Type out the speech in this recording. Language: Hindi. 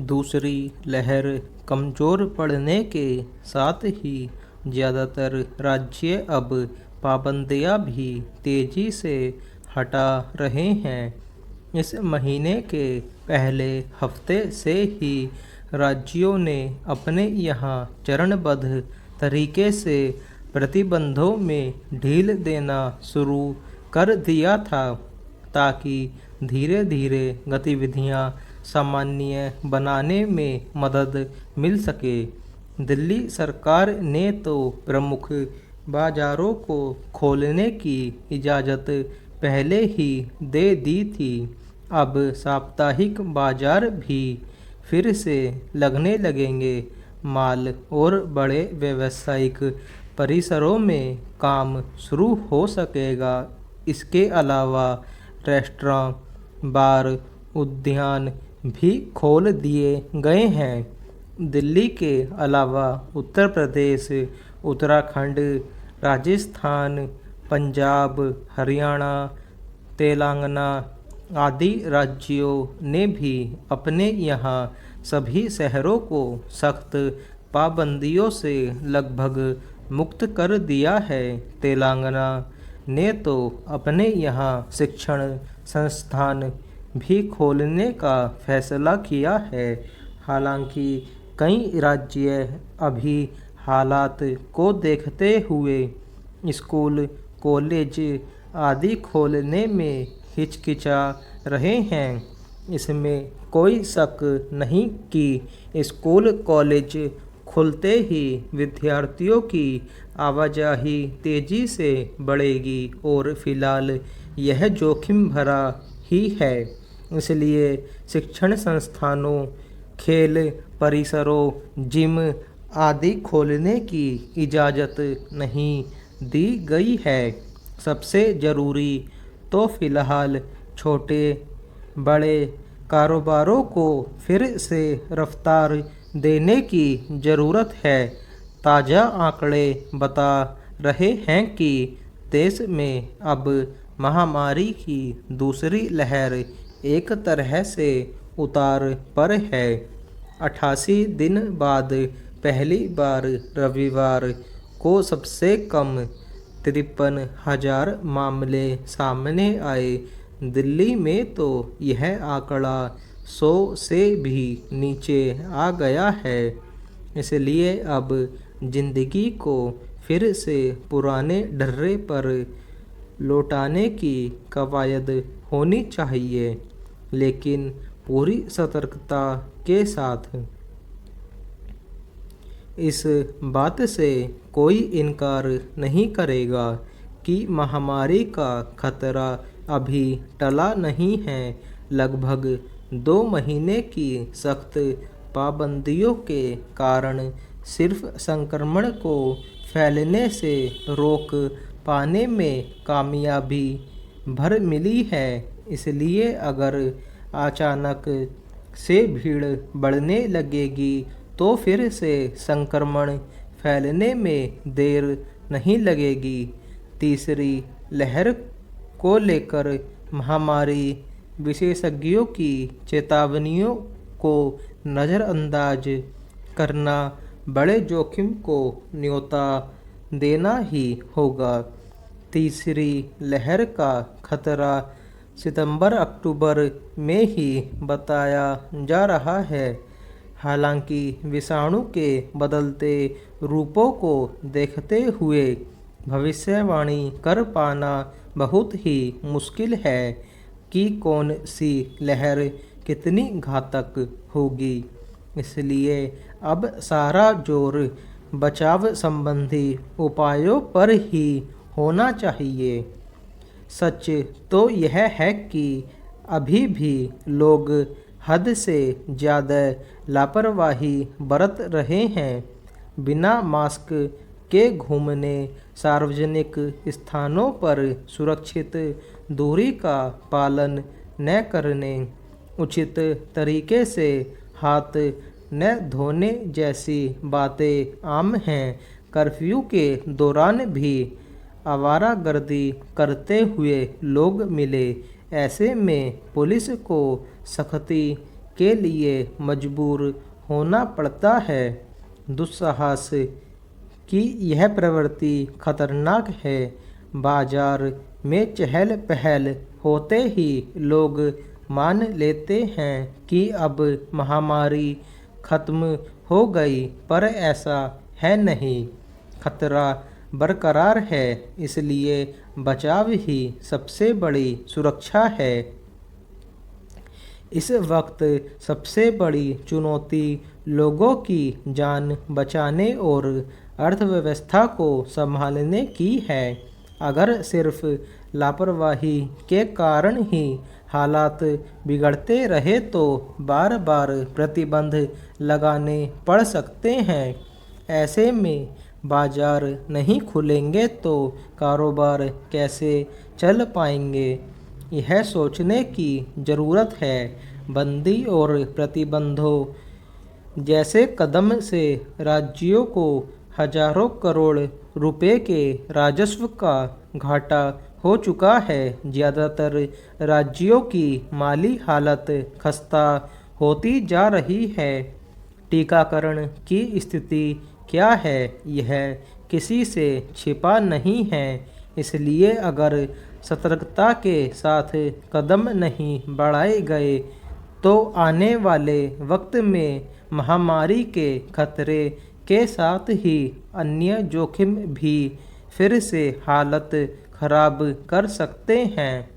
दूसरी लहर कमज़ोर पड़ने के साथ ही ज़्यादातर राज्य अब पाबंदियां भी तेज़ी से हटा रहे हैं। इस महीने के पहले हफ्ते से ही राज्यों ने अपने यहाँ चरणबद्ध तरीके से प्रतिबंधों में ढील देना शुरू कर दिया था, ताकि धीरे धीरे गतिविधियां सामान्य बनाने में मदद मिल सके। दिल्ली सरकार ने तो प्रमुख बाज़ारों को खोलने की इजाज़त पहले ही दे दी थी। अब साप्ताहिक बाज़ार भी फिर से लगने लगेंगे। मॉल और बड़े व्यावसायिक परिसरों में काम शुरू हो सकेगा। इसके अलावा रेस्टोरेंट, बार, उद्यान भी खोल दिए गए हैं। दिल्ली के अलावा उत्तर प्रदेश, उत्तराखंड, राजस्थान, पंजाब, हरियाणा, तेलंगाना आदि राज्यों ने भी अपने यहाँ सभी शहरों को सख्त पाबंदियों से लगभग मुक्त कर दिया है। तेलंगाना ने तो अपने यहाँ शिक्षण संस्थान भी खोलने का फैसला किया है। हालांकि कई राज्य अभी हालात को देखते हुए स्कूल, कॉलेज आदि खोलने में हिचकिचा रहे हैं। इसमें कोई शक नहीं कि स्कूल, कॉलेज खुलते ही विद्यार्थियों की आवाजाही तेज़ी से बढ़ेगी और फिलहाल यह जोखिम भरा ही है। इसलिए शिक्षण संस्थानों, खेल परिसरों, जिम आदि खोलने की इजाज़त नहीं दी गई है। सबसे ज़रूरी तो फिलहाल छोटे बड़े कारोबारों को फिर से रफ्तार देने की ज़रूरत है। ताज़ा आंकड़े बता रहे हैं कि देश में अब महामारी की दूसरी लहर एक तरह से उतार पर है। 88 दिन बाद पहली बार रविवार को सबसे कम 53,000 मामले सामने आए। दिल्ली में तो यह आंकड़ा 100 से भी नीचे आ गया है। इसलिए अब जिंदगी को फिर से पुराने ढर्रे पर लौटाने की कवायद होनी चाहिए, लेकिन पूरी सतर्कता के साथ। इस बात से कोई इनकार नहीं करेगा कि महामारी का खतरा अभी टला नहीं है। लगभग 2 महीने की सख्त पाबंदियों के कारण सिर्फ संक्रमण को फैलने से रोक पाने में कामयाबी भर मिली है। इसलिए अगर अचानक से भीड़ बढ़ने लगेगी तो फिर से संक्रमण फैलने में देर नहीं लगेगी। तीसरी लहर को लेकर महामारी विशेषज्ञों की चेतावनियों को नज़रअंदाज करना बड़े जोखिम को न्योता देना ही होगा। तीसरी लहर का खतरा सितंबर-अक्टूबर में ही बताया जा रहा है। हालांकि विषाणु के बदलते रूपों को देखते हुए भविष्यवाणी कर पाना बहुत ही मुश्किल है कि कौन सी लहर कितनी घातक होगी। इसलिए अब सारा जोर बचाव संबंधी उपायों पर ही होना चाहिए। सच तो यह है कि अभी भी लोग हद से ज़्यादा लापरवाही बरत रहे हैं। बिना मास्क के घूमने, सार्वजनिक स्थानों पर सुरक्षित दूरी का पालन न करने, उचित तरीके से हाथ न धोने जैसी बातें आम हैं। कर्फ्यू के दौरान भी आवारागर्दी करते हुए लोग मिले। ऐसे में पुलिस को सख्ती के लिए मजबूर होना पड़ता है। दुस्साहस की यह प्रवृत्ति खतरनाक है। बाजार में चहल पहल होते ही लोग मान लेते हैं कि अब महामारी खत्म हो गई, पर ऐसा है नहीं। खतरा बरकरार है, इसलिए बचाव ही सबसे बड़ी सुरक्षा है। इस वक्त सबसे बड़ी चुनौती लोगों की जान बचाने और अर्थव्यवस्था को संभालने की है। अगर सिर्फ लापरवाही के कारण ही हालात बिगड़ते रहे तो बार बार प्रतिबंध लगाने पड़ सकते हैं। ऐसे में बाजार नहीं खुलेंगे तो कारोबार कैसे चल पाएंगे, यह सोचने की ज़रूरत है। बंदी और प्रतिबंधों जैसे कदम से राज्यों को हजारों करोड़ रुपए के राजस्व का घाटा हो चुका है। ज़्यादातर राज्यों की माली हालत खस्ता होती जा रही है। टीकाकरण की स्थिति क्या है, यह किसी से छिपा नहीं है। इसलिए अगर सतर्कता के साथ कदम नहीं बढ़ाए गए तो आने वाले वक्त में महामारी के खतरे के साथ ही अन्य जोखिम भी फिर से हालत खराब कर सकते हैं।